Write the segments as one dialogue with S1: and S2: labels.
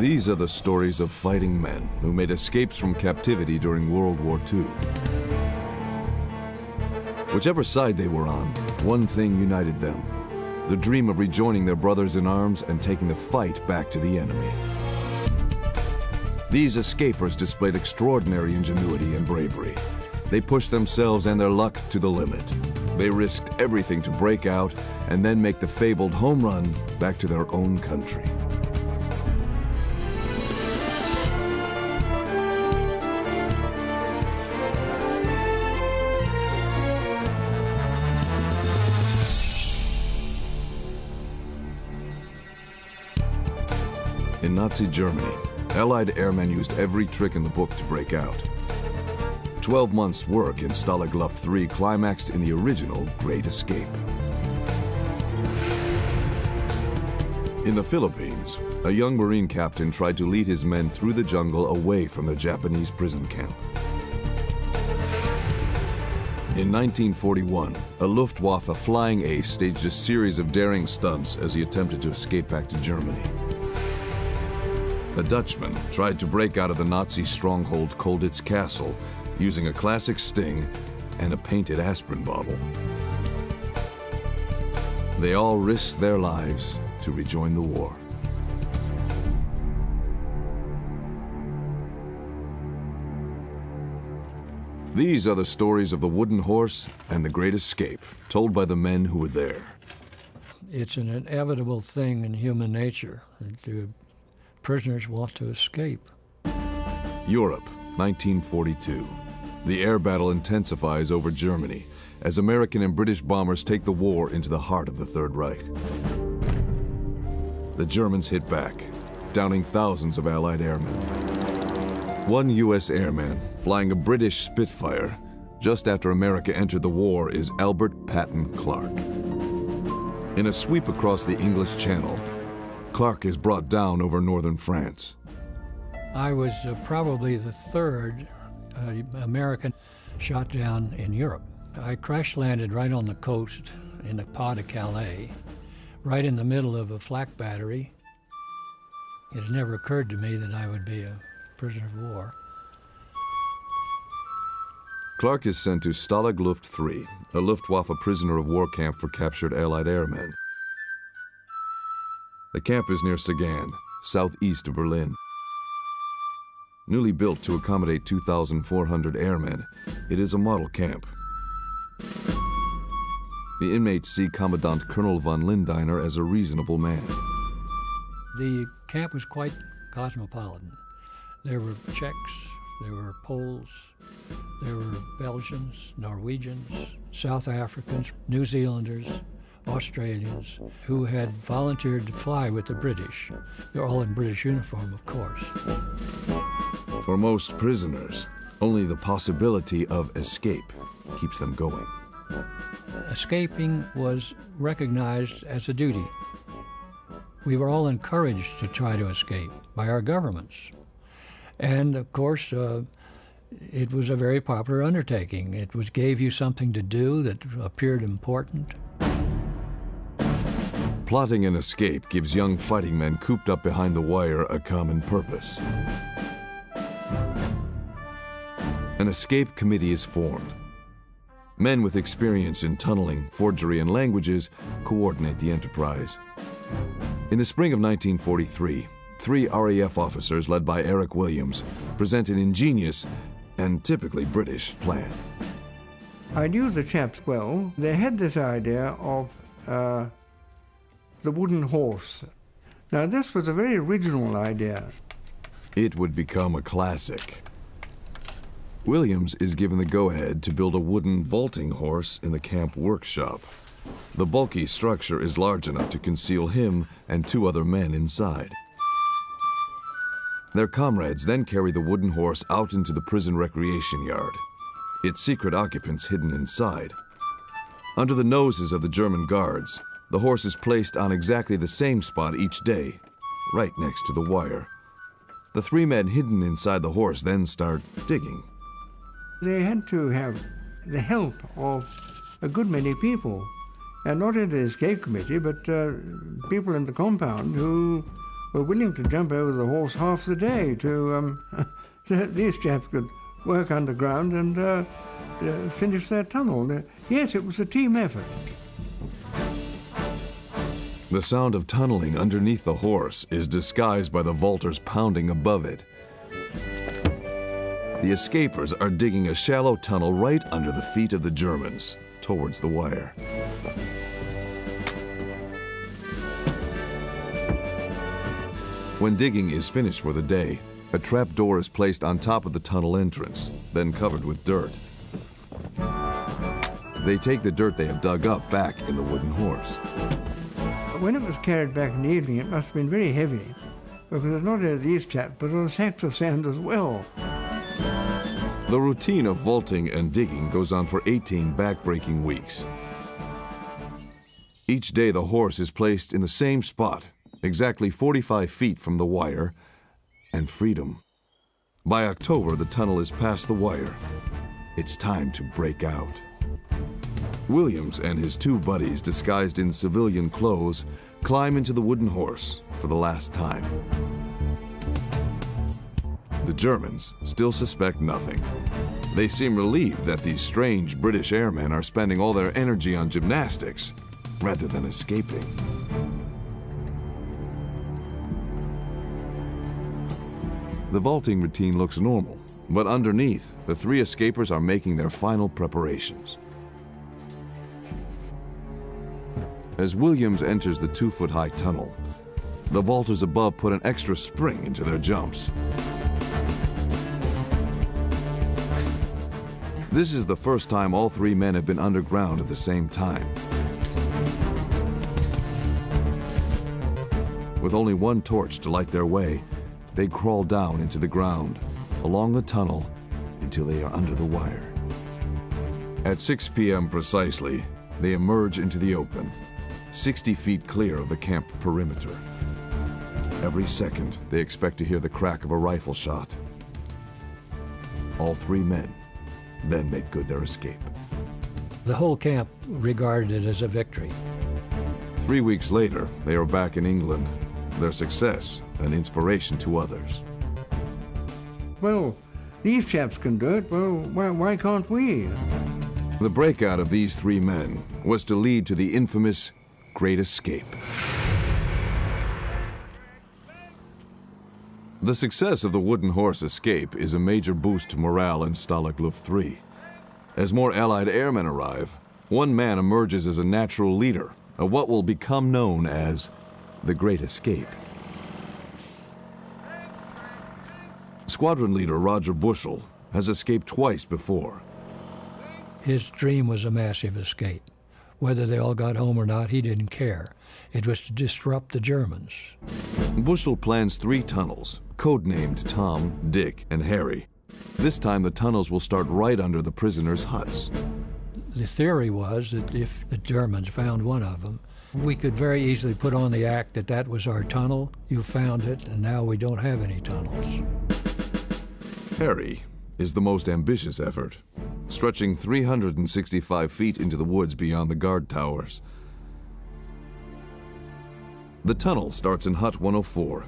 S1: These are the stories of fighting men who made escapes from captivity during World War II. Whichever side they were on, one thing united them: the dream of rejoining their brothers in arms and taking the fight back to the enemy. These escapers displayed extraordinary ingenuity and bravery. They pushed themselves and their luck to the limit. They risked everything to break out and then make the fabled home run back to their own country. In Nazi Germany, Allied airmen used every trick in the book to break out. 12 months' work in Stalag Luft 3 climaxed in the original Great Escape. In the Philippines, a young Marine captain tried to lead his men through the jungle away from the Japanese prison camp. In 1941, a Luftwaffe flying ace staged a series of daring stunts as he attempted to escape back to Germany. A Dutchman tried to break out of the Nazi stronghold Colditz Castle using a classic sting and a painted aspirin bottle. They all risked their lives to rejoin the war. These are the stories of the wooden horse and the Great Escape, told by the men who were there.
S2: It's an inevitable thing in human nature. Prisoners want to escape.
S1: Europe, 1942. The air battle intensifies over Germany as American and British bombers take the war into the heart of the Third Reich. The Germans hit back, downing thousands of Allied airmen. One U.S. airman flying a British Spitfire just after America entered the war is Albert Patton Clark. In a sweep across the English Channel, Clark is brought down over northern France.
S2: I was probably the third American shot down in Europe. I crash landed right on the coast in the Pas de Calais, right in the middle of a flak battery. It's never occurred to me that I would be a prisoner of war.
S1: Clark is sent to Stalag Luft 3, a Luftwaffe prisoner of war camp for captured Allied airmen. The camp is near Sagan, southeast of Berlin. Newly built to accommodate 2,400 airmen, it is a model camp. The inmates see Commandant Colonel von Lindiner as a reasonable man.
S2: The camp was quite cosmopolitan. There were Czechs, there were Poles, there were Belgians, Norwegians, South Africans, New Zealanders, Australians who had volunteered to fly with the British. They're all in British uniform, of course.
S1: For most prisoners, only the possibility of escape keeps them going.
S2: Escaping was recognized as a duty. We were all encouraged to try to escape by our governments. And of course, it was a very popular undertaking. It gave you something to do that appeared important.
S1: Plotting an escape gives young fighting men cooped up behind the wire a common purpose. An escape committee is formed. Men with experience in tunneling, forgery, and languages coordinate the enterprise. In the spring of 1943, 3 RAF officers led by Eric Williams present an ingenious and typically British plan.
S3: I knew the chaps well. They had this idea of the wooden horse. Now, this was a very original idea.
S1: It would become a classic. Williams is given the go-ahead to build a wooden vaulting horse in the camp workshop. The bulky structure is large enough to conceal him and 2 other men inside. Their comrades then carry the wooden horse out into the prison recreation yard, its secret occupants hidden inside. Under the noses of the German guards, the horse is placed on exactly the same spot each day, right next to the wire. The 3 men hidden inside the horse then start digging.
S3: They had to have the help of a good many people, and not in the escape committee, but people in the compound who were willing to jump over the horse half the day to so that these chaps could work underground and finish their tunnel. Yes, it was a team effort.
S1: The sound of tunneling underneath the horse is disguised by the vaulters pounding above it. The escapers are digging a shallow tunnel right under the feet of the Germans, towards the wire. When digging is finished for the day, a trap door is placed on top of the tunnel entrance, then covered with dirt. They take the dirt they have dug up back in the wooden horse.
S3: When it was carried back in the evening, it must have been very heavy, because it's not only these chaps, but on sacks of sand as well.
S1: The routine of vaulting and digging goes on for 18 back-breaking weeks. Each day the horse is placed in the same spot, exactly 45 feet from the wire, and freedom. By October, the tunnel is past the wire. It's time to break out. Williams and his two buddies, disguised in civilian clothes, climb into the wooden horse for the last time. The Germans still suspect nothing. They seem relieved that these strange British airmen are spending all their energy on gymnastics rather than escaping. The vaulting routine looks normal, but underneath, the three escapers are making their final preparations. As Williams enters the 2-foot-high tunnel, the vaulters above put an extra spring into their jumps. This is the first time all three men have been underground at the same time. With only one torch to light their way, they crawl down into the ground, along the tunnel, until they are under the wire. At 6 p.m. precisely, they emerge into the open, 60 feet clear of the camp perimeter. Every second, they expect to hear the crack of a rifle shot. All three men then make good their escape.
S2: The whole camp regarded it as a victory.
S1: 3 weeks later, they are back in England. Their success an inspiration to others.
S3: Well, these chaps can do it, well, why can't we?
S1: The breakout of these three men was to lead to the infamous Great Escape. The success of the wooden horse escape is a major boost to morale in Stalag Luft 3. As more Allied airmen arrive, one man emerges as a natural leader of what will become known as the Great Escape. Squadron leader Roger Bushell has escaped twice before.
S2: His dream was a massive escape. Whether they all got home or not, he didn't care. It was to disrupt the Germans.
S1: Bushell plans 3 tunnels, codenamed Tom, Dick, and Harry. This time the tunnels will start right under the prisoners' huts.
S2: The theory was that if the Germans found one of them, we could very easily put on the act that that was our tunnel, you found it, and now we don't have any tunnels.
S1: Harry is the most ambitious effort, stretching 365 feet into the woods beyond the guard towers. The tunnel starts in Hut 104,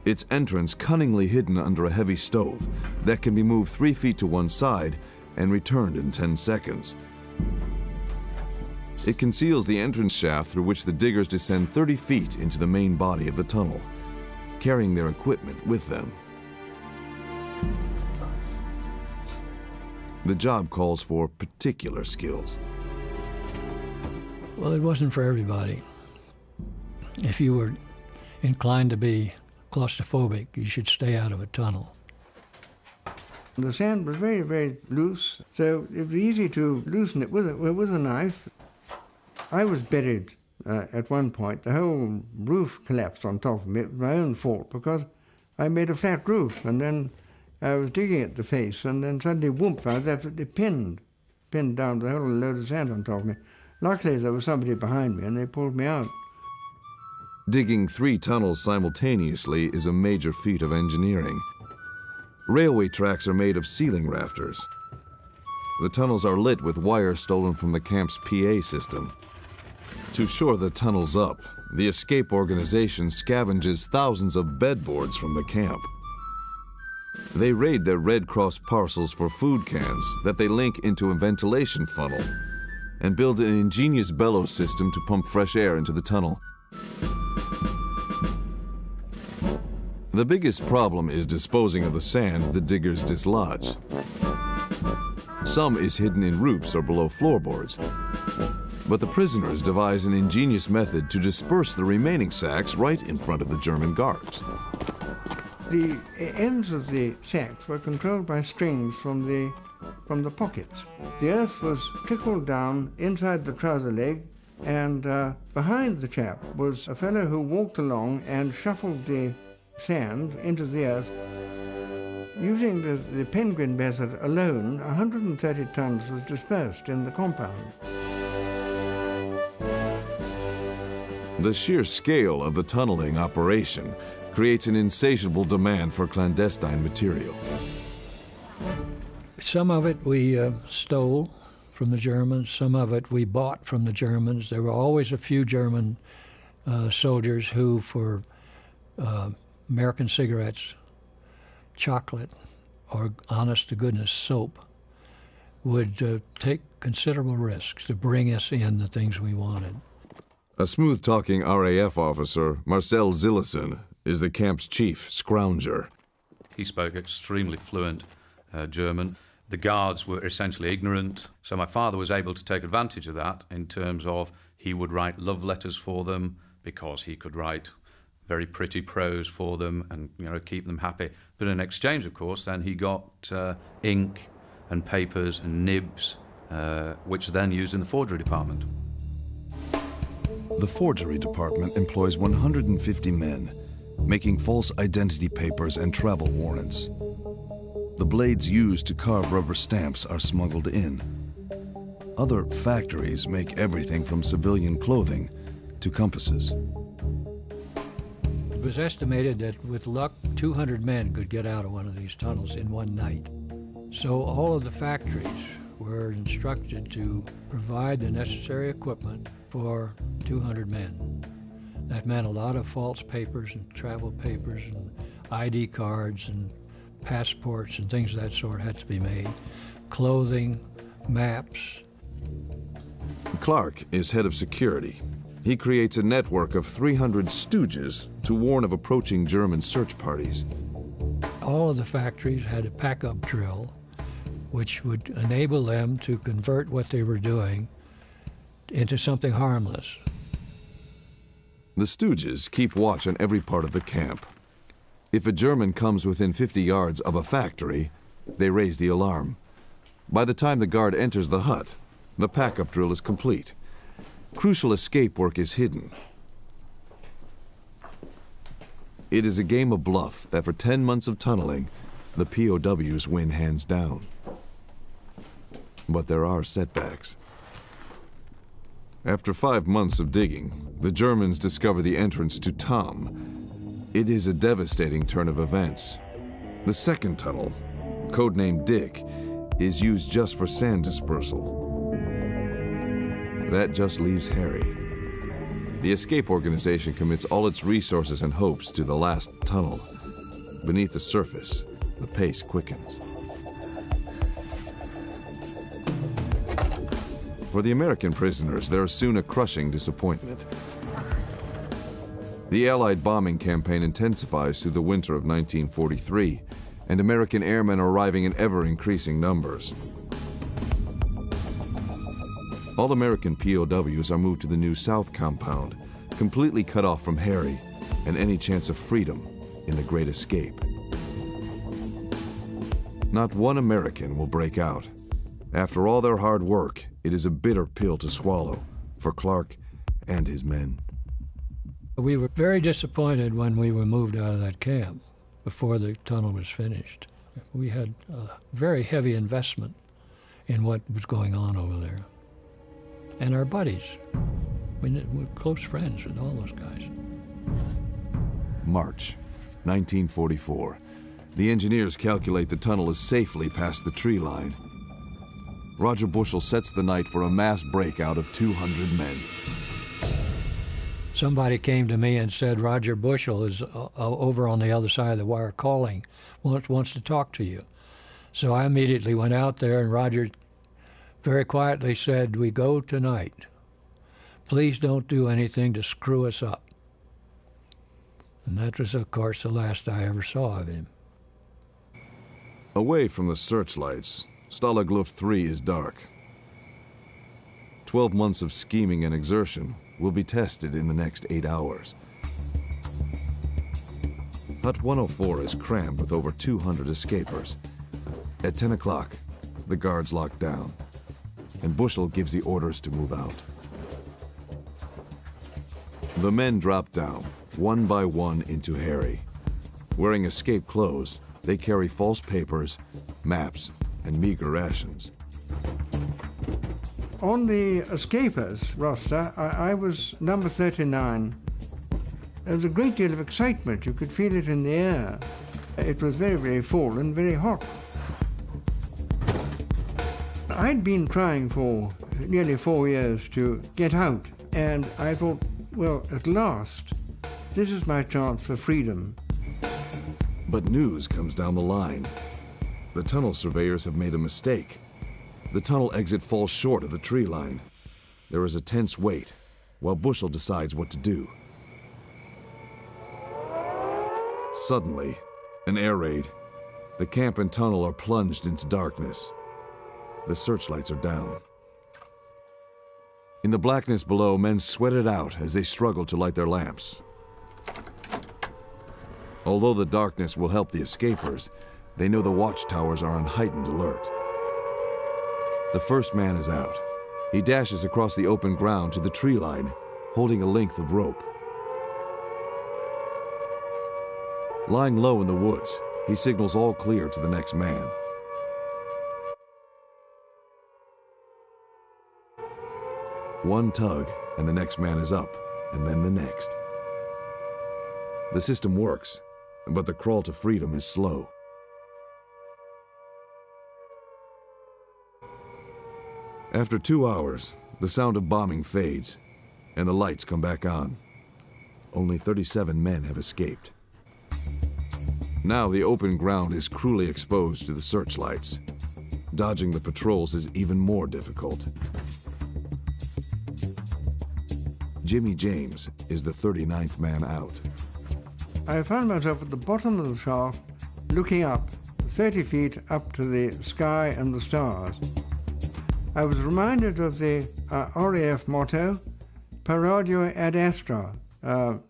S1: its entrance cunningly hidden under a heavy stove that can be moved 3 feet to one side and returned in 10 seconds. It conceals the entrance shaft through which the diggers descend 30 feet into the main body of the tunnel, carrying their equipment with them. The job calls for particular skills.
S2: Well, it wasn't for everybody. If you were inclined to be claustrophobic, you should stay out of a tunnel.
S3: The sand was very, very loose, so it was easy to loosen it with a knife. I was buried at one point. The whole roof collapsed on top of me. It was my own fault because I made a flat roof, and then I was digging at the face, and then suddenly, whoomp, I was absolutely pinned down with a whole load of sand on top of me. Luckily, there was somebody behind me, and they pulled me out.
S1: Digging 3 tunnels simultaneously is a major feat of engineering. Railway tracks are made of ceiling rafters. The tunnels are lit with wire stolen from the camp's PA system. To shore the tunnels up, the escape organization scavenges thousands of bedboards from the camp. They raid their Red Cross parcels for food cans that they link into a ventilation funnel and build an ingenious bellows system to pump fresh air into the tunnel. The biggest problem is disposing of the sand the diggers dislodge. Some is hidden in roofs or below floorboards. But the prisoners devise an ingenious method to disperse the remaining sacks right in front of the German guards.
S3: The ends of the sacks were controlled by strings from the pockets. The earth was trickled down inside the trouser leg, and behind the chap was a fellow who walked along and shuffled the sand into the earth. Using the penguin method alone, 130 tons was dispersed in the compound.
S1: The sheer scale of the tunneling operation creates an insatiable demand for clandestine material.
S2: Some of it we stole from the Germans, some of it we bought from the Germans. There were always a few German soldiers who, for American cigarettes, chocolate, or honest-to-goodness soap, would take considerable risks to bring us in the things we wanted.
S1: A smooth-talking RAF officer, Marcel Zillison, is the camp's chief scrounger.
S4: He spoke extremely fluent German. The guards were essentially ignorant, so my father was able to take advantage of that in terms of he would write love letters for them because he could write very pretty prose for them and, you know, keep them happy. But in exchange, of course, then he got ink and papers and nibs, which are then used in the forgery department.
S1: The forgery department employs 150 men, making false identity papers and travel warrants. The blades used to carve rubber stamps are smuggled in. Other factories make everything from civilian clothing to compasses.
S2: It was estimated that with luck, 200 men could get out of one of these tunnels in one night. So all of the factories were instructed to provide the necessary equipment for 200 men. That meant a lot of false papers and travel papers and ID cards and passports and things of that sort had to be made. Clothing, maps.
S1: Clark is head of security. He creates a network of 300 stooges to warn of approaching German search parties.
S2: All of the factories had a pack-up drill which would enable them to convert what they were doing into something harmless.
S1: The stooges keep watch on every part of the camp. If a German comes within 50 yards of a factory, they raise the alarm. By the time the guard enters the hut, the pack-up drill is complete. Crucial escape work is hidden. It is a game of bluff that for 10 months of tunneling, the POWs win hands down. But there are setbacks. After 5 months of digging, the Germans discover the entrance to Tom. It is a devastating turn of events. The second tunnel, codenamed Dick, is used just for sand dispersal. That just leaves Harry. The escape organization commits all its resources and hopes to the last tunnel. Beneath the surface, the pace quickens. For the American prisoners, there is soon a crushing disappointment. The Allied bombing campaign intensifies through the winter of 1943, and American airmen are arriving in ever-increasing numbers. All American POWs are moved to the New South compound, completely cut off from Harry and any chance of freedom in the Great Escape. Not one American will break out. After all their hard work, it is a bitter pill to swallow for Clark and his men.
S2: We were very disappointed when we were moved out of that camp before the tunnel was finished. We had a very heavy investment in what was going on over there. And our buddies. We're close friends with all those guys.
S1: March 1944. The engineers calculate the tunnel is safely past the tree line. Roger Bushell sets the night for a mass breakout of 200 men.
S2: somebody came to me and said, Roger Bushell is over on the other side of the wire calling, wants to talk to you. So I immediately went out there, and Roger very quietly said, we go tonight. Please don't do anything to screw us up. And that was, of course, the last I ever saw of him.
S1: Away from the searchlights, Stalag Luft 3 is dark. 12 months of scheming and exertion will be tested in the next 8 hours. Hut 104 is crammed with over 200 escapers. At 10 o'clock, the guards lock down, and Bushell gives the orders to move out. The men drop down, one by one, into Harry. Wearing escape clothes, they carry false papers, maps, and meager rations.
S3: On the escapers roster, I was number 39. There was a great deal of excitement. You could feel it in the air. It was very, very full and very hot. I'd been trying for nearly 4 years to get out, and I thought, well, at last, this is my chance for freedom.
S1: But news comes down the line. The tunnel surveyors have made a mistake. The tunnel exit falls short of the tree line. There is a tense wait while Bushell decides what to do. Suddenly, an air raid. The camp and tunnel are plunged into darkness. The searchlights are down. In the blackness below, men sweat it out as they struggle to light their lamps. Although the darkness will help the escapers, they know the watchtowers are on heightened alert. The first man is out. He dashes across the open ground to the tree line, holding a length of rope. Lying low in the woods, he signals all clear to the next man. One tug, and the next man is up, and then the next. The system works, but the crawl to freedom is slow. After 2 hours, the sound of bombing fades, and the lights come back on. Only 37 men have escaped. Now the open ground is cruelly exposed to the searchlights. Dodging the patrols is even more difficult. Jimmy James is the 39th man out.
S3: I found myself at the bottom of the shaft, looking up, 30 feet up to the sky and the stars. I was reminded of the RAF motto, Paradio ad astra,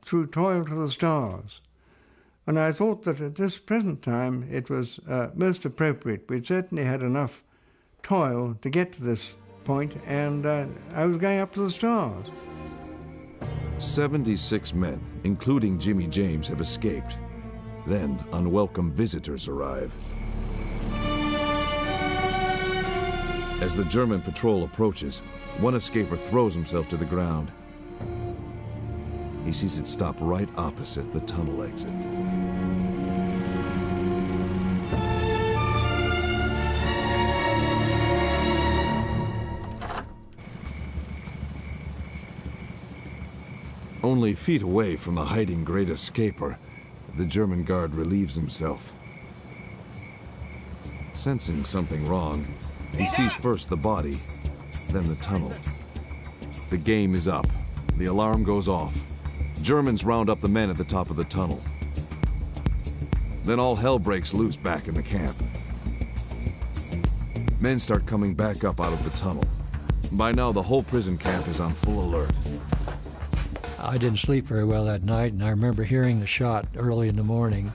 S3: through toil to the stars. And I thought that at this present time it was most appropriate. We'd certainly had enough toil to get to this point, and I was going up to the stars.
S1: 76 men, including Jimmy James, have escaped. Then unwelcome visitors arrive. As the German patrol approaches, one escaper throws himself to the ground. He sees it stop right opposite the tunnel exit. Only feet away from the hiding great escaper, the German guard relieves himself. Sensing something wrong, he sees first the body, then the tunnel. The game is up. The alarm goes off. Germans round up the men at the top of the tunnel. Then all hell breaks loose back in the camp. Men start coming back up out of the tunnel. By now, the whole prison camp is on full alert.
S2: I didn't sleep very well that night, and I remember hearing the shot early in the morning,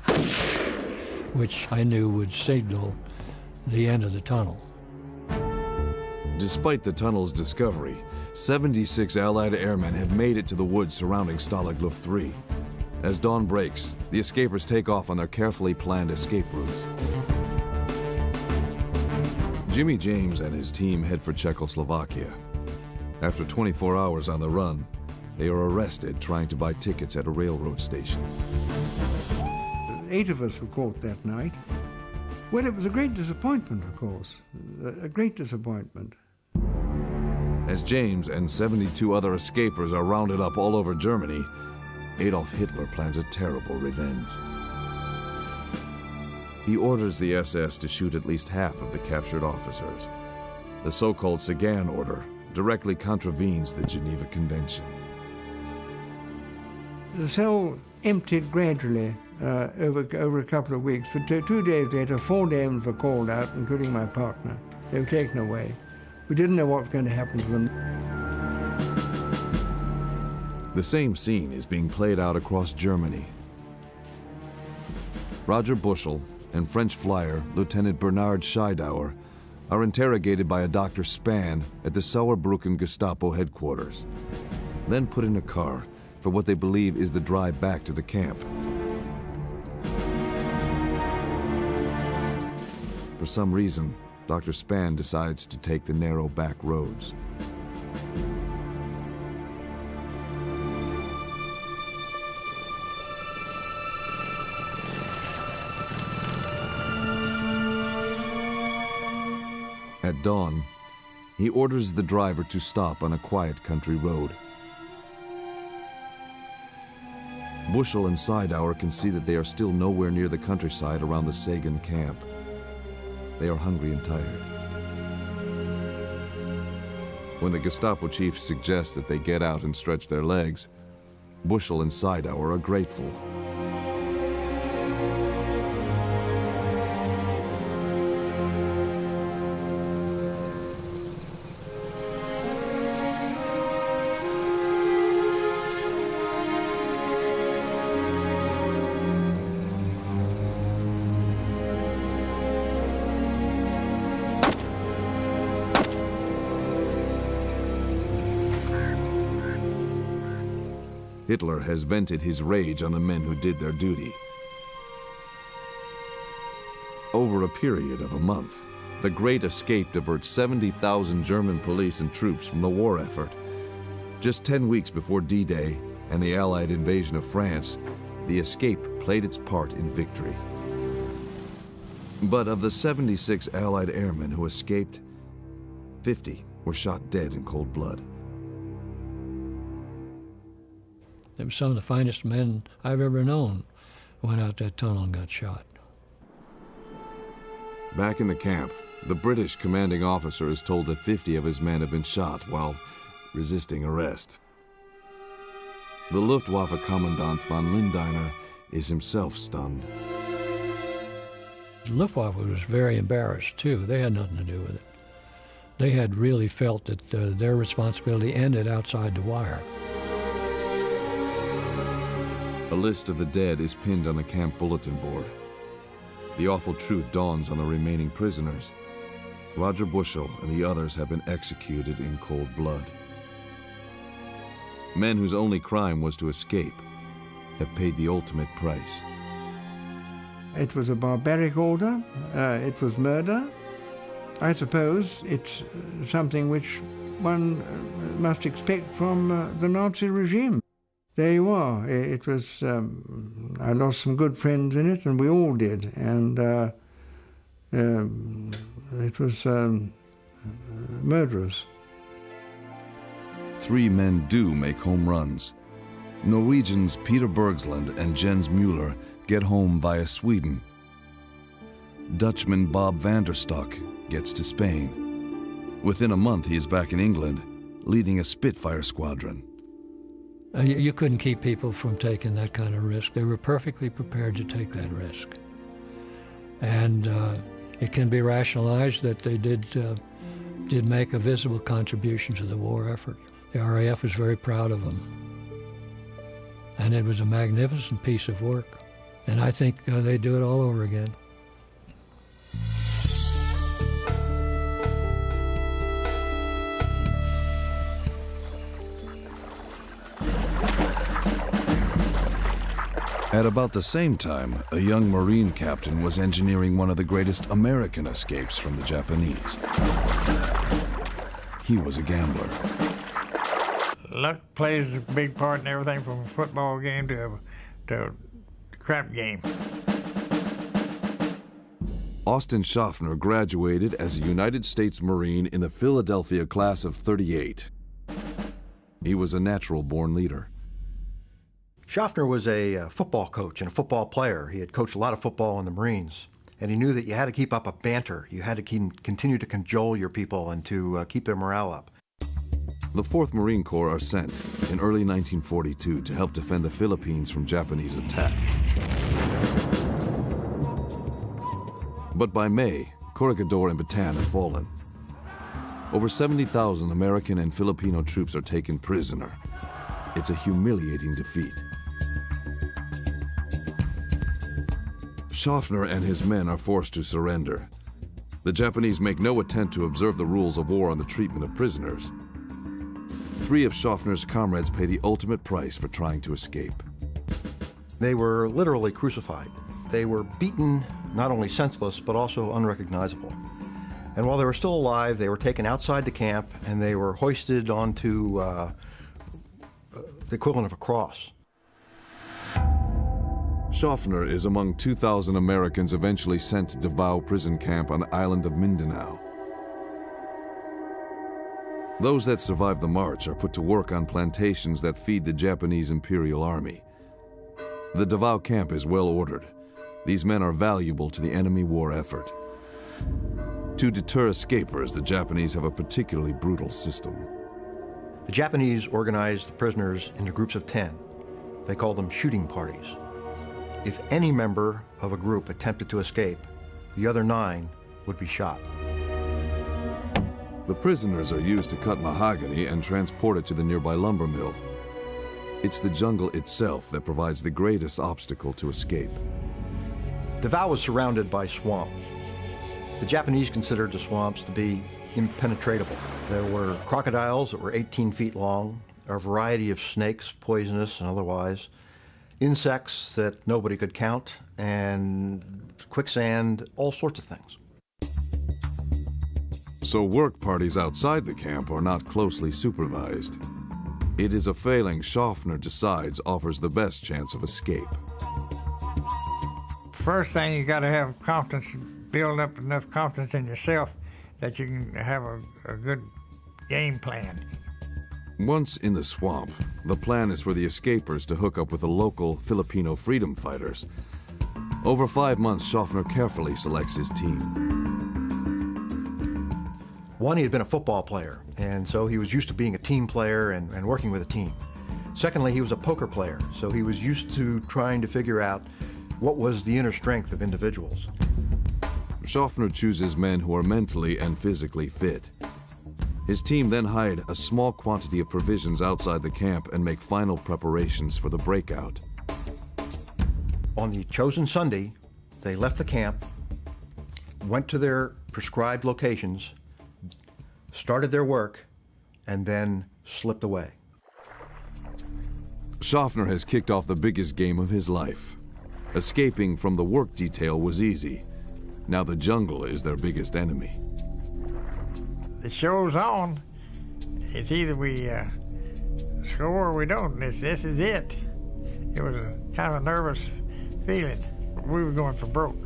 S2: which I knew would signal the end of the tunnel.
S1: Despite the tunnel's discovery, 76 Allied airmen had made it to the woods surrounding Stalag Luft 3. As dawn breaks, the escapers take off on their carefully planned escape routes. Jimmy James and his team head for Czechoslovakia. After 24 hours on the run, they are arrested trying to buy tickets at a railroad station.
S3: 8 of us were caught that night. Well, it was a great disappointment, of course, a great disappointment.
S1: As James and 72 other escapers are rounded up all over Germany, Adolf Hitler plans a terrible revenge. He orders the SS to shoot at least half of the captured officers. The so-called Sagan Order directly contravenes the Geneva Convention.
S3: The cell emptied gradually over a couple of weeks. For 2 days later, 4 names were called out, including my partner. They were taken away. We didn't know what was going to happen to them.
S1: The same scene is being played out across Germany. Roger Bushel and French flyer Lieutenant Bernard Scheidauer are interrogated by a Dr. Spann at the Sauerbrücken Gestapo headquarters, then put in a car for what they believe is the drive back to the camp. For some reason, Dr. Spann decides to take the narrow back roads. At dawn, he orders the driver to stop on a quiet country road. Bushel and Scheidauer can see that they are still nowhere near the countryside around the Sagan camp. They are hungry and tired. When the Gestapo chief suggests that they get out and stretch their legs, Bushel and Scheidauer are grateful. Hitler has vented his rage on the men who did their duty. Over a period of a month, the Great Escape diverts 70,000 German police and troops from the war effort. Just 10 weeks before D-Day and the Allied invasion of France, the escape played its part in victory. But of the 76 Allied airmen who escaped, 50 were shot dead in cold blood.
S2: Them some of the finest men I've ever known went out that tunnel and got shot.
S1: Back in the camp, the British commanding officer is told that 50 of his men have been shot while resisting arrest. The Luftwaffe Commandant von Lindiner is himself stunned.
S2: The Luftwaffe was very embarrassed, too. They had nothing to do with it. They had really felt that their responsibility ended outside the wire.
S1: A list of the dead is pinned on the camp bulletin board. The awful truth dawns on the remaining prisoners. Roger Bushel and the others have been executed in cold blood. Men whose only crime was to escape have paid the ultimate price.
S3: It was a barbaric order. It was murder. I suppose it's something which one must expect from the Nazi regime. There you are. It was, I lost some good friends in it, and we all did. And it was murderous.
S1: 3 men do make home runs. Norwegians Peter Bergsland and Jens Müller get home via Sweden. Dutchman Bob van der Stock gets to Spain. Within a month, he is back in England, leading a Spitfire squadron.
S2: You couldn't keep people from taking that kind of risk. They were perfectly prepared to take that risk. And it can be rationalized that they did make a visible contribution to the war effort. The RAF was very proud of them. And it was a magnificent piece of work. And I think they'd do it all over again.
S1: At about the same time, a young Marine captain was engineering one of the greatest American escapes from the Japanese. He was a gambler.
S5: Luck plays a big part in everything from a football game to a crap game.
S1: Austin Schaffner graduated as a United States Marine in the Philadelphia class of '38. He was a natural-born leader.
S6: Schaffner was a football coach and a football player. He had coached a lot of football in the Marines, and he knew that you had to keep up a banter. You had to continue to cajole your people and to keep their morale up.
S1: The 4th Marine Corps are sent in early 1942 to help defend the Philippines from Japanese attack. But by May, Corregidor and Bataan have fallen. Over 70,000 American and Filipino troops are taken prisoner. It's a humiliating defeat. Schaffner and his men are forced to surrender. The Japanese make no attempt to observe the rules of war on the treatment of prisoners. 3 of Schaffner's comrades pay the ultimate price for trying to escape.
S6: They were literally crucified. They were beaten, not only senseless, but also unrecognizable. And while they were still alive, they were taken outside the camp and they were hoisted onto the equivalent of a cross.
S1: Schaffner is among 2,000 Americans eventually sent to Davao prison camp on the island of Mindanao. Those that survive the march are put to work on plantations that feed the Japanese Imperial Army. The Davao camp is well ordered. These men are valuable to the enemy war effort. To deter escapers, the Japanese have a particularly brutal system.
S6: The Japanese organized the prisoners into groups of 10. They called them shooting parties. If any member of a group attempted to escape, the other 9 would be shot.
S1: The prisoners are used to cut mahogany and transport it to the nearby lumber mill. It's the jungle itself that provides the greatest obstacle to escape.
S6: Davao was surrounded by swamp. The Japanese considered the swamps to be impenetrable. There were crocodiles that were 18 feet long, a variety of snakes, poisonous and otherwise, insects that nobody could count, and quicksand, all sorts of things.
S1: So work parties outside the camp are not closely supervised. It is a failing Schaffner decides offers the best chance of escape.
S5: First thing, you got to have confidence, build up enough confidence in yourself that you can have a good game plan.
S1: Once in the swamp, the plan is for the escapers to hook up with the local Filipino freedom fighters. Over 5 months, Schaffner carefully selects his team.
S6: One, he had been a football player, and so he was used to being a team player and working with a team. Secondly, he was a poker player, so he was used to trying to figure out what was the inner strength of individuals.
S1: Schaffner chooses men who are mentally and physically fit. His team then hide a small quantity of provisions outside the camp and make final preparations for the breakout.
S6: On the chosen Sunday, they left the camp, went to their prescribed locations, started their work, and then slipped away.
S1: Schaffner has kicked off the biggest game of his life. Escaping from the work detail was easy. Now the jungle is their biggest enemy.
S5: The show's on. It's either we score or we don't. This is it. It was a kind of a nervous feeling. We were going for broke.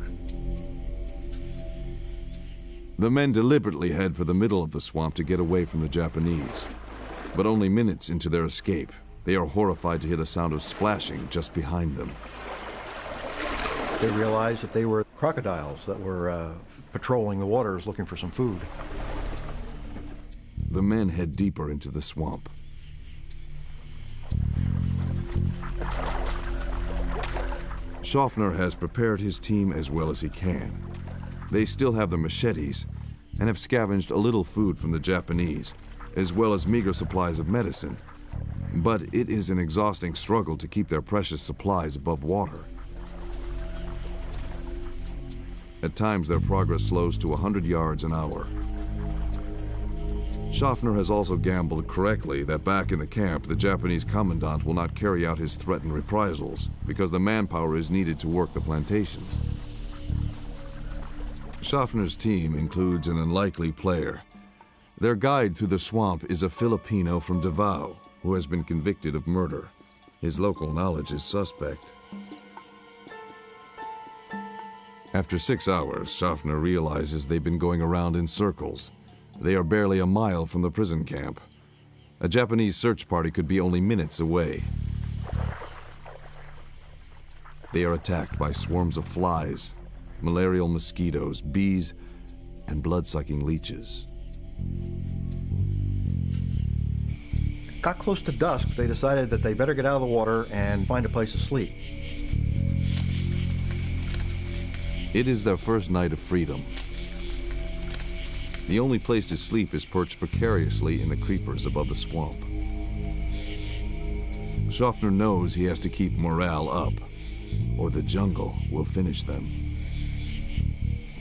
S1: The men deliberately head for the middle of the swamp to get away from the Japanese. But only minutes into their escape, they are horrified to hear the sound of splashing just behind them.
S6: They realized that they were crocodiles that were patrolling the waters looking for some food.
S1: The men head deeper into the swamp. Schaffner has prepared his team as well as he can. They still have the machetes and have scavenged a little food from the Japanese, as well as meager supplies of medicine. But it is an exhausting struggle to keep their precious supplies above water. At times, their progress slows to 100 yards an hour. Schaffner has also gambled correctly that back in the camp, the Japanese commandant will not carry out his threatened reprisals because the manpower is needed to work the plantations. Schaffner's team includes an unlikely player. Their guide through the swamp is a Filipino from Davao who has been convicted of murder. His local knowledge is suspect. After 6 hours, Schaffner realizes they've been going around in circles. They are barely a mile from the prison camp. A Japanese search party could be only minutes away. They are attacked by swarms of flies, malarial mosquitoes, bees, and blood-sucking leeches.
S6: Got close to dusk, they decided that they better get out of the water and find a place to sleep.
S1: It is their first night of freedom. The only place to sleep is perched precariously in the creepers above the swamp. Schaffner knows he has to keep morale up, or the jungle will finish them.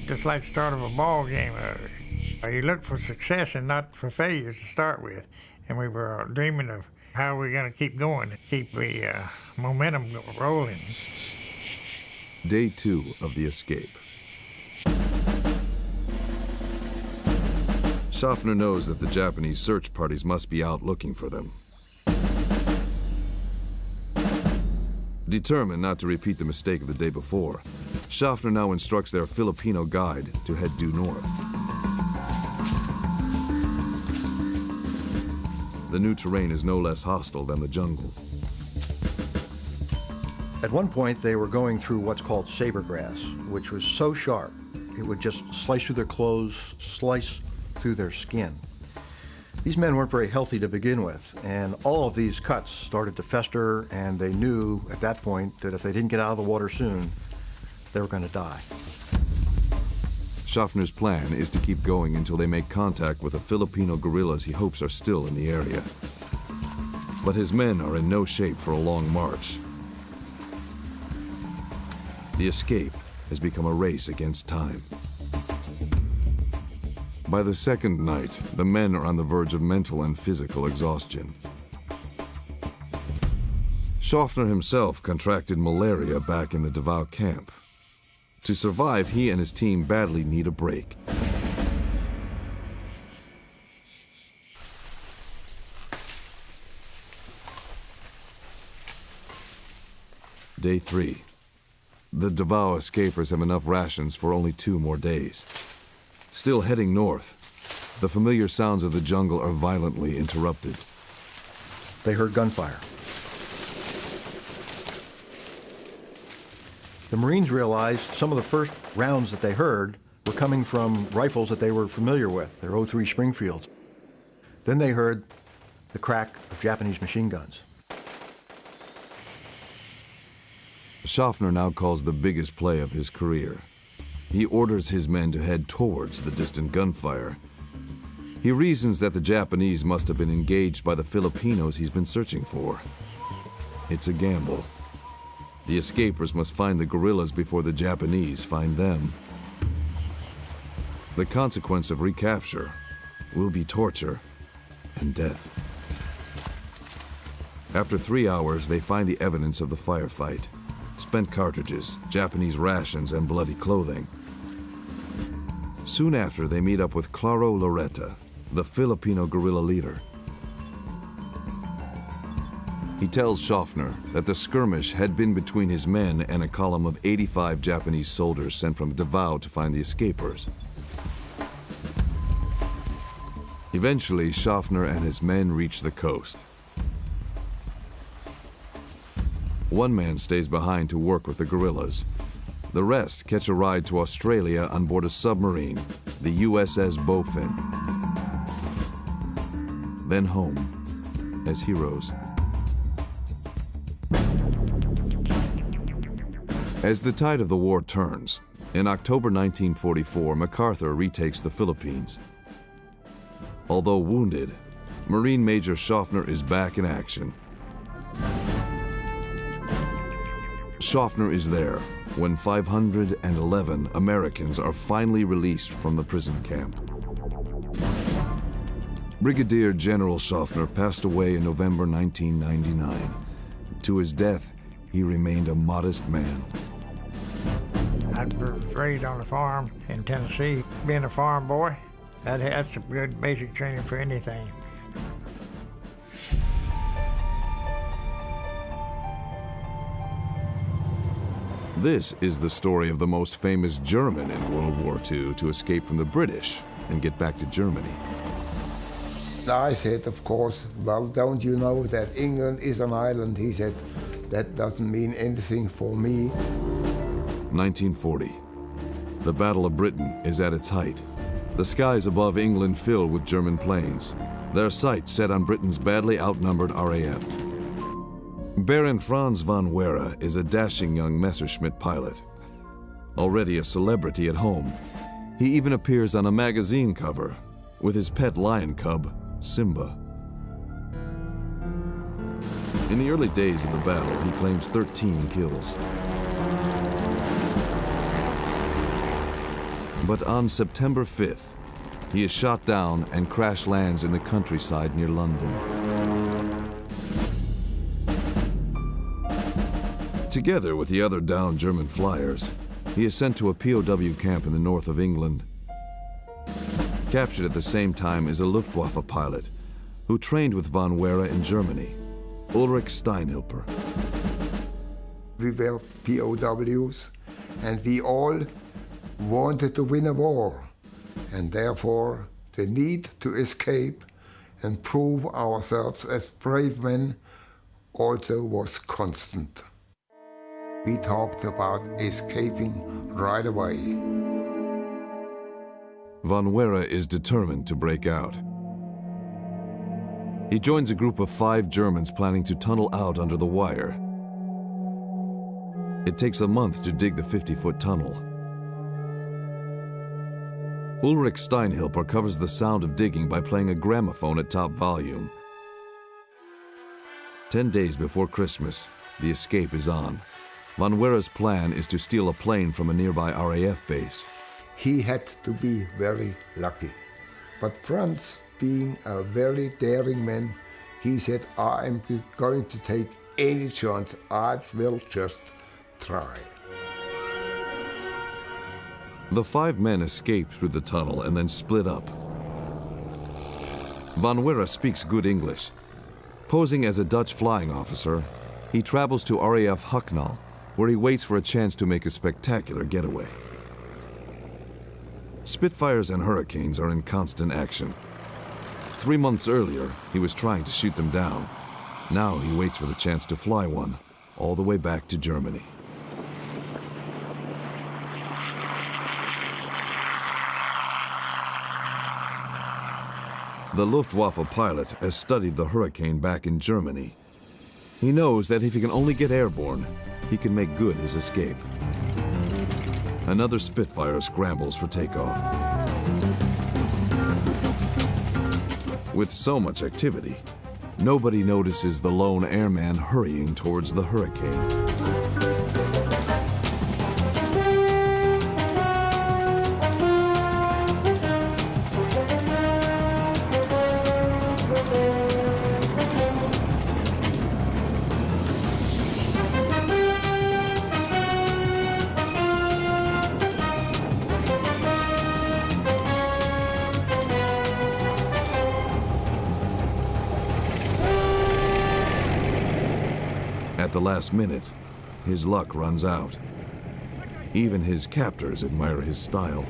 S5: Just like the start of a ball game, you look for success and not for failures to start with. And we were dreaming of how we're going to keep going, keep the momentum rolling.
S1: Day 2 of the escape. Schaffner knows that the Japanese search parties must be out looking for them. Determined not to repeat the mistake of the day before, Schaffner now instructs their Filipino guide to head due north. The new terrain is no less hostile than the jungle.
S6: At one point, they were going through what's called saber grass, which was so sharp, it would just slice through their clothes, slice through their skin. These men weren't very healthy to begin with, and all of these cuts started to fester, and they knew at that point that if they didn't get out of the water soon, they were going to die.
S1: Schaffner's plan is to keep going until they make contact with the Filipino guerrillas he hopes are still in the area. But his men are in no shape for a long march. The escape has become a race against time. By the second night, the men are on the verge of mental and physical exhaustion. Schaffner himself contracted malaria back in the Davao camp. To survive, he and his team badly need a break. Day 3. The Davao escapers have enough rations for only 2 more days. Still heading north, the familiar sounds of the jungle are violently interrupted.
S6: They heard gunfire. The Marines realized some of the first rounds that they heard were coming from rifles that they were familiar with, their .03 Springfields. Then they heard the crack of Japanese machine guns.
S1: Schaffner now calls the biggest play of his career. He orders his men to head towards the distant gunfire. He reasons that the Japanese must have been engaged by the Filipinos he's been searching for. It's a gamble. The escapers must find the guerrillas before the Japanese find them. The consequence of recapture will be torture and death. After 3 hours, they find the evidence of the firefight: spent cartridges, Japanese rations, and bloody clothing. Soon after, they meet up with Claro Loretta, the Filipino guerrilla leader. He tells Schaffner that the skirmish had been between his men and a column of 85 Japanese soldiers sent from Davao to find the escapers. Eventually, Schaffner and his men reach the coast. One man stays behind to work with the guerrillas. The rest catch a ride to Australia on board a submarine, the USS Bowfin. Then home as heroes. As the tide of the war turns, in October 1944, MacArthur retakes the Philippines. Although wounded, Marine Major Schaffner is back in action. Schaffner is there when 511 Americans are finally released from the prison camp. Brigadier General Schaffner passed away in November 1999. To his death, he remained a modest man.
S5: I was raised on a farm in Tennessee. Being a farm boy, that's a good basic training for anything.
S1: This is the story of the most famous German in World War II to escape from the British and get back to Germany.
S7: I said, of course, well, don't you know that England is an island? He said, that doesn't mean anything for me.
S1: 1940. The Battle of Britain is at its height. The skies above England fill with German planes, their sights set on Britain's badly outnumbered RAF. Baron Franz von Wehr is a dashing young Messerschmitt pilot. Already a celebrity at home, he even appears on a magazine cover with his pet lion cub, Simba. In the early days of the battle, he claims 13 kills. But on September 5th, he is shot down and crash lands in the countryside near London. Together with the other downed German flyers, he is sent to a POW camp in the north of England. Captured at the same time is a Luftwaffe pilot who trained with von Wehr in Germany, Ulrich Steinhilper.
S7: We were POWs, and we all wanted to win a war, and therefore the need to escape and prove ourselves as brave men also was constant. We talked about escaping right away.
S1: Von Wehr is determined to break out. He joins a group of 5 Germans planning to tunnel out under the wire. It takes a month to dig the 50-foot tunnel. Ulrich Steinhilper covers the sound of digging by playing a gramophone at top volume. 10 days before Christmas, the escape is on. Von Wehr's plan is to steal a plane from a nearby RAF base.
S7: He had to be very lucky. But Franz, being a very daring man, he said, I'm going to take any chance. I will just try.
S1: The 5 men escape through the tunnel and then split up. Von Wehr speaks good English. Posing as a Dutch flying officer, he travels to RAF Hucknall, where he waits for a chance to make a spectacular getaway. Spitfires and Hurricanes are in constant action. 3 months earlier, he was trying to shoot them down. Now he waits for the chance to fly one all the way back to Germany. The Luftwaffe pilot has studied the Hurricane back in Germany. He knows that if he can only get airborne, he can make good his escape. Another Spitfire scrambles for takeoff. With so much activity, nobody notices the lone airman hurrying towards the Hurricane. At the last minute, his luck runs out. Even his captors admire his style.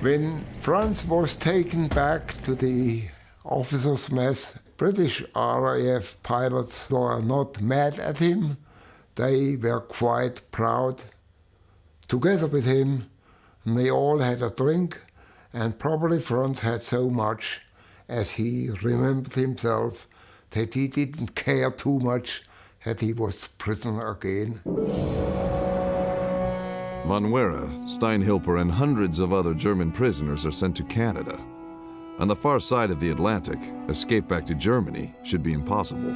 S7: When Franz was taken back to the officers' mess, British RAF pilots were not mad at him. They were quite proud. Together with him, and they all had a drink, and probably Franz had so much, as he remembered himself, that he didn't care too much that he was prisoner again.
S1: Von Wehr, Steinhilper, and hundreds of other German prisoners are sent to Canada. On the far side of the Atlantic, escape back to Germany should be impossible.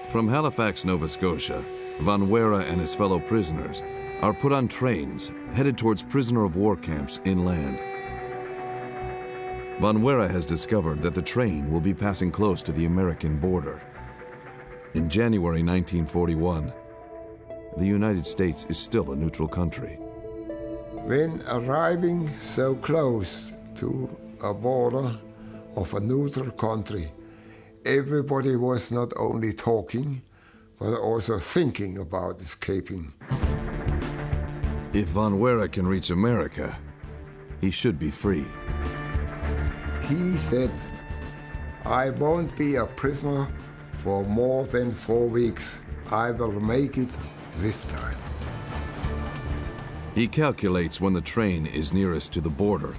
S1: From Halifax, Nova Scotia, Von Wehr and his fellow prisoners are put on trains headed towards prisoner of war camps inland. Von Wehr has discovered that the train will be passing close to the American border. In January 1941, the United States is still a neutral country.
S7: When arriving so close to a border of a neutral country, everybody was not only talking, but also thinking about escaping.
S1: If Van Weera can reach America, he should be free.
S7: He said, "I won't be a prisoner for more than 4 weeks. I will make it this time."
S1: He calculates when the train is nearest to the border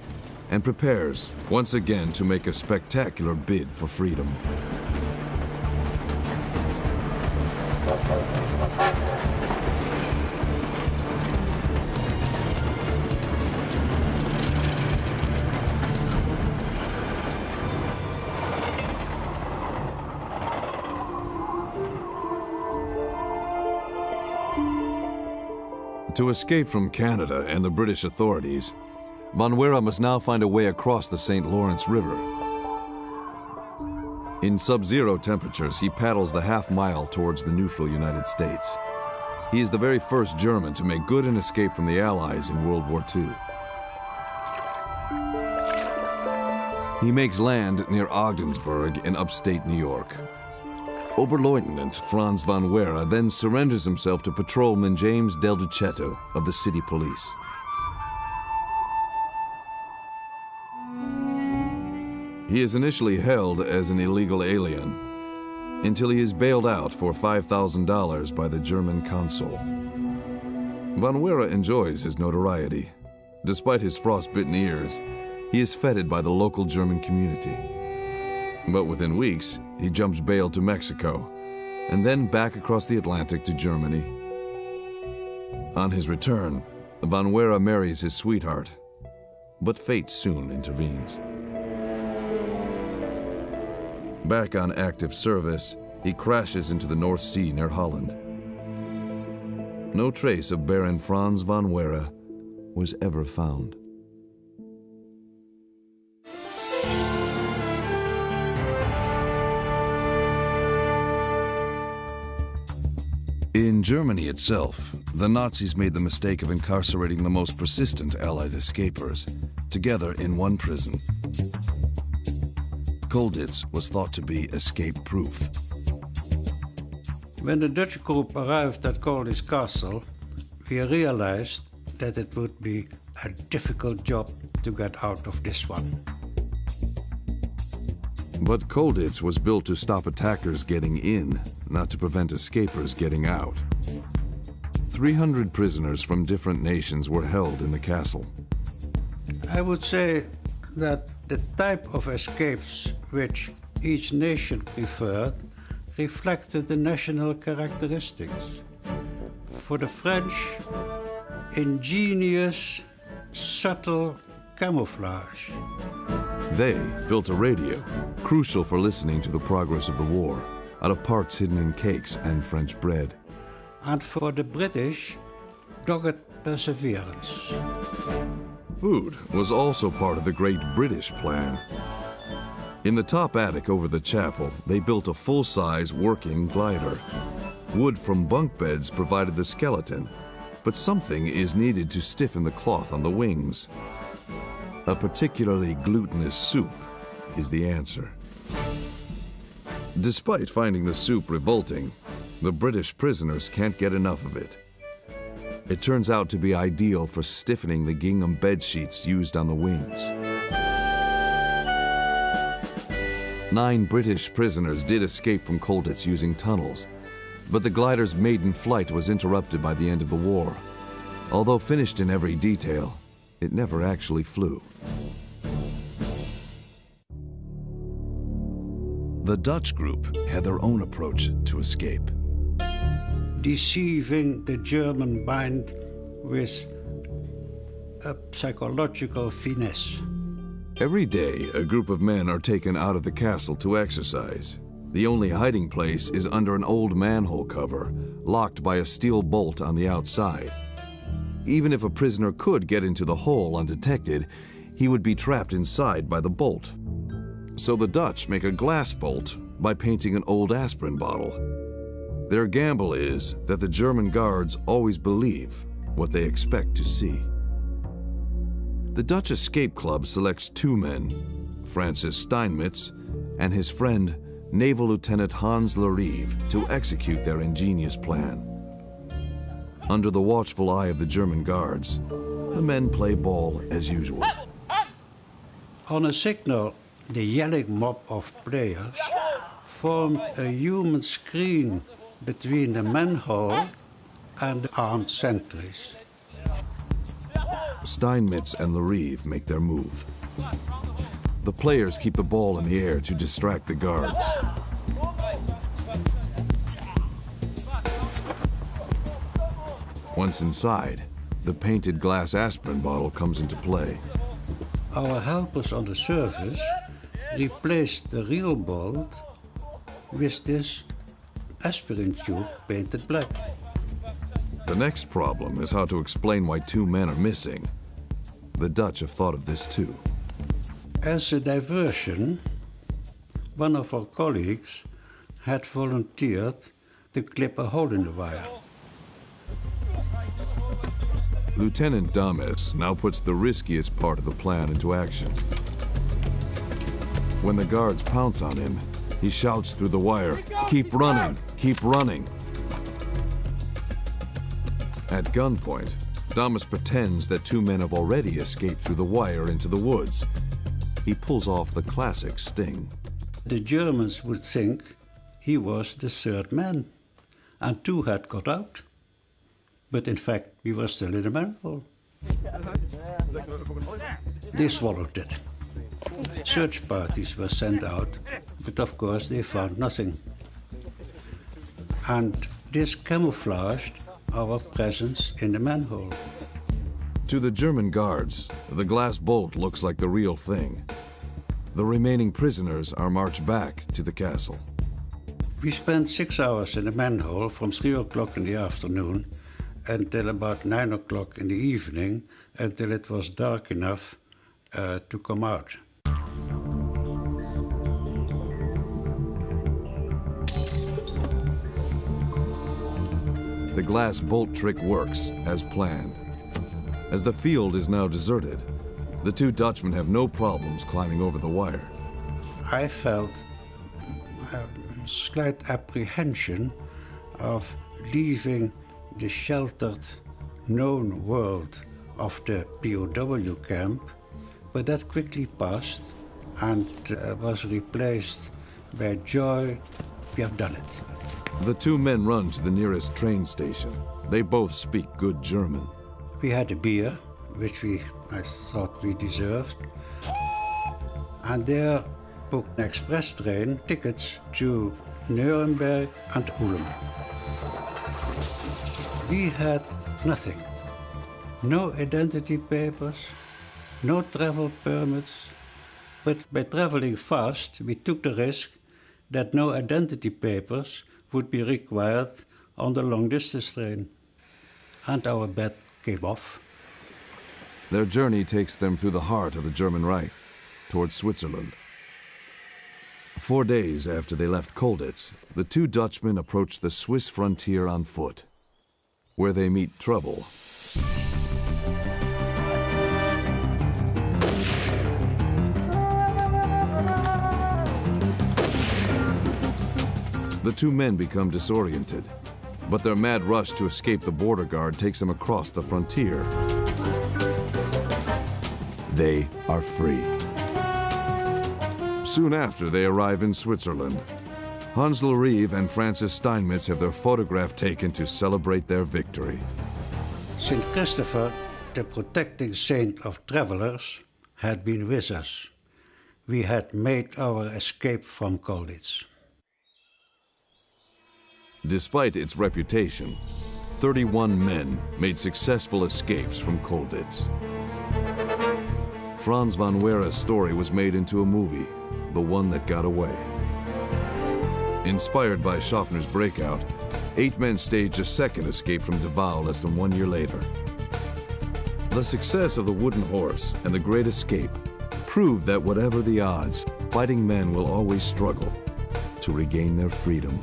S1: and prepares once again to make a spectacular bid for freedom. To escape from Canada and the British authorities, Van Weera must now find a way across the St. Lawrence River. In sub-zero temperatures, he paddles the half-mile towards the neutral United States. He is the very first German to make good an escape from the Allies in World War II. He makes land near Ogdensburg in upstate New York. Oberleutnant Franz Van Weera then surrenders himself to patrolman James Del Ducetto of the city police. He is initially held as an illegal alien until he is bailed out for $5,000 by the German consul. Van Weera enjoys his notoriety. Despite his frostbitten ears, he is feted by the local German community. But within weeks, he jumps bail to Mexico, and then back across the Atlantic to Germany. On his return, Van Weera marries his sweetheart, but fate soon intervenes. Back on active service, he crashes into the North Sea near Holland. No trace of Baron Franz Van Weera was ever found. In Germany itself, the Nazis made the mistake of incarcerating the most persistent Allied escapers, together in one prison. Colditz was thought to be escape-proof.
S8: When the Dutch group arrived at Colditz Castle, we realized that it would be a difficult job to get out of this one.
S1: But Colditz was built to stop attackers getting in, not to prevent escapers getting out. 300 prisoners from different nations were held in the castle.
S8: I would say that the type of escapes which each nation preferred reflected the national characteristics. For the French, ingenious, subtle camouflage.
S1: They built a radio, crucial for listening to the progress of the war, out of parts hidden in cakes and French bread.
S8: And for the British, dogged perseverance.
S1: Food was also part of the Great British Plan. In the top attic over the chapel, they built a full-size working glider. Wood from bunk beds provided the skeleton, but something is needed to stiffen the cloth on the wings. A particularly glutinous soup is the answer. Despite finding the soup revolting, the British prisoners can't get enough of it. It turns out to be ideal for stiffening the gingham bed sheets used on the wings. 9 British prisoners did escape from Colditz using tunnels, but the glider's maiden flight was interrupted by the end of the war. Although finished in every detail, it never actually flew. The Dutch group had their own approach to escape.
S8: Deceiving the German mind with a psychological finesse.
S1: Every day, a group of men are taken out of the castle to exercise. The only hiding place is under an old manhole cover, locked by a steel bolt on the outside. Even if a prisoner could get into the hole undetected, he would be trapped inside by the bolt. So the Dutch make a glass bolt by painting an old aspirin bottle. Their gamble is that the German guards always believe what they expect to see. The Dutch Escape Club selects 2 men, Francis Steinmetz and his friend Naval Lieutenant Hans Larive to execute their ingenious plan. Under the watchful eye of the German guards, the men play ball as usual.
S8: On a signal, the yelling mob of players formed a human screen between the manhole and the armed sentries.
S1: Steinmetz and Larive make their move. The players keep the ball in the air to distract the guards. Once inside, the painted glass aspirin bottle comes into play.
S8: Our helpers on the surface replaced the real bolt with this aspirin tube painted black.
S1: The next problem is how to explain why 2 men are missing. The Dutch have thought of this too.
S8: As a diversion, one of our colleagues had volunteered to clip a hole in the wire.
S1: Lieutenant Dames now puts the riskiest part of the plan into action. When the guards pounce on him, he shouts through the wire, "Keep running! Keep running!" At gunpoint, Dames pretends that 2 men have already escaped through the wire into the woods. He pulls off the classic sting.
S8: The Germans would think he was the 3rd man, and 2 had got out. But in fact, we were still in the manhole. They swallowed it. Search parties were sent out, but of course they found nothing. And this camouflaged our presence in the manhole.
S1: To the German guards, the glass bolt looks like the real thing. The remaining prisoners are marched back to the castle.
S8: We spent 6 hours in the manhole from 3 o'clock in the afternoon until about 9 o'clock in the evening, until it was dark enough to come out.
S1: The glass bolt trick works as planned. As the field is now deserted, the 2 Dutchmen have no problems climbing over the wire.
S8: I felt a slight apprehension of leaving the sheltered, known world of the POW camp, but that quickly passed and was replaced by joy. We have done it.
S1: The 2 men run to the nearest train station. They both speak good German.
S8: We had a beer, which I thought we deserved, and there booked an express train tickets to Nuremberg and Ulm. We had nothing. No identity papers, no travel permits, but by traveling fast, we took the risk that no identity papers would be required on the long-distance train. And our bet came off.
S1: Their journey takes them through the heart of the German Reich, towards Switzerland. 4 days after they left Colditz, the 2 Dutchmen approach the Swiss frontier on foot, where they meet trouble. The 2 men become disoriented, but their mad rush to escape the border guard takes them across the frontier. They are free. Soon after, they arrive in Switzerland. Hans Larive and Francis Steinmetz have their photograph taken to celebrate their victory.
S8: St. Christopher, the protecting saint of travelers, had been with us. We had made our escape from Colditz.
S1: Despite its reputation, 31 men made successful escapes from Colditz. Franz von Wera's story was made into a movie, The One That Got Away. Inspired by Schaffner's Breakout, 8 men staged a second escape from Dachau less than 1 year later. The success of The Wooden Horse and The Great Escape proved that whatever the odds, fighting men will always struggle to regain their freedom.